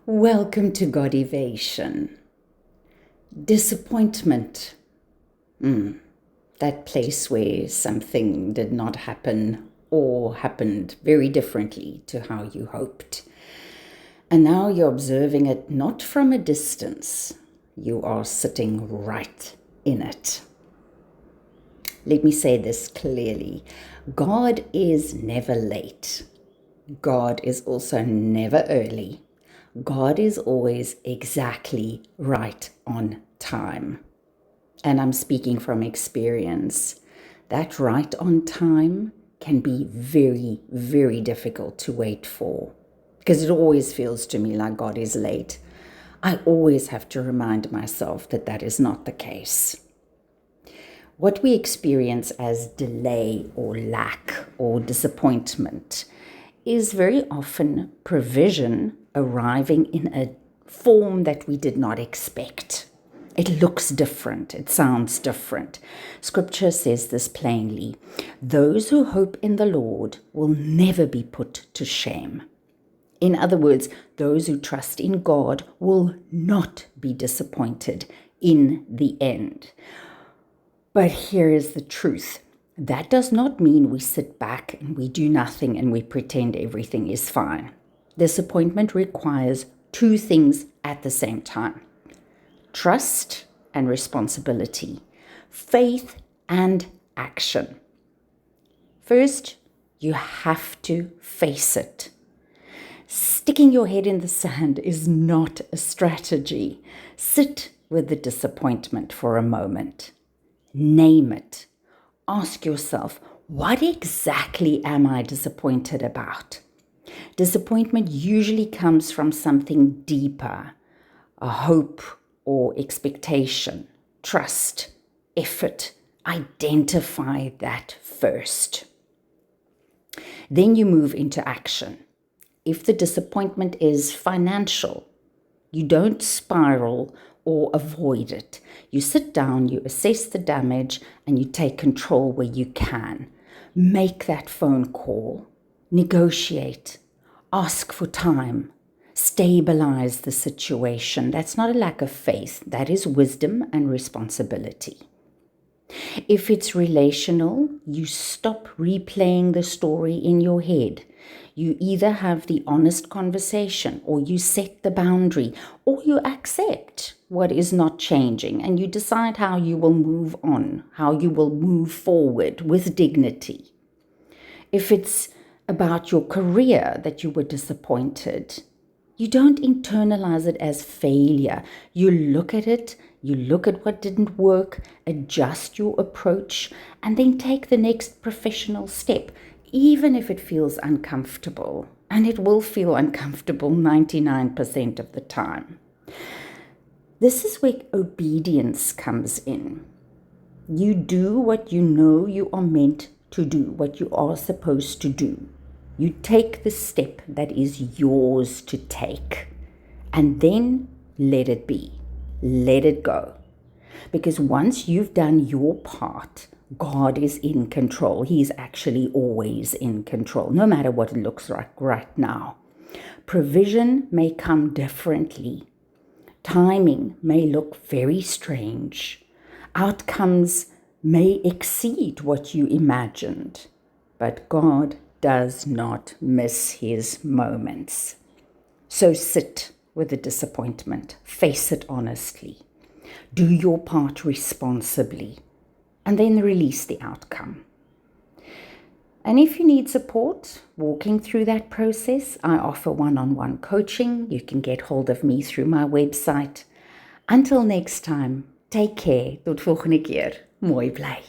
Welcome to Godivation. Disappointment. That place where something did not happen or happened very differently to how you hoped. And now you're observing it not from a distance. You are sitting right in it. Let me say this clearly. God is never late. God is also never early. God is always exactly right on time. And I'm speaking from experience. That right on time can be very, very difficult to wait for, because it always feels to me like God is late. I always have to remind myself that that is not the case. What we experience as delay or lack or disappointment is very often provision arriving in a form that we did not expect. It looks different. It sounds different. Scripture says this plainly. Those who hope in the Lord will never be put to shame. In other words, those who trust in God will not be disappointed in the end. But here is the truth. That does not mean we sit back and we do nothing and we pretend everything is fine. Disappointment requires two things at the same time: trust and responsibility, faith and action. First, you have to face it. Sticking your head in the sand is not a strategy. Sit with the disappointment for a moment. Name it. Ask yourself, what exactly am I disappointed about? Disappointment usually comes from something deeper, a hope or expectation, trust, effort. Identify that first. Then you move into action. If the disappointment is financial, you don't spiral or avoid it. You sit down, you assess the damage, and you take control where you can. Make that phone call. Negotiate. Ask for time. Stabilize the situation. That's not a lack of faith. That is wisdom and responsibility. If it's relational, you stop replaying the story in your head. You either have the honest conversation, or you set the boundary, or you accept what is not changing and you decide how you will move on, how you will move forward with dignity. If it's about your career that you were disappointed, you don't internalize it as failure. You look at it, you look at what didn't work, adjust your approach, and then take the next professional step, even if it feels uncomfortable. And it will feel uncomfortable 99% of the time. This is where obedience comes in. You do what you know you are meant to do, what you are supposed to do. You take the step that is yours to take, and then let it be. Let it go. Because once you've done your part, God is in control. He is actually always in control, no matter what it looks like right now. Provision may come differently. Timing may look very strange. Outcomes may exceed what you imagined. But God does not miss his moments. So sit with the disappointment. Face it honestly. Do your part responsibly. And then release the outcome. And if you need support walking through that process, I offer one-on-one coaching. You can get hold of me through my website. Until next time, take care. Tot volgende keer. Mooi bly.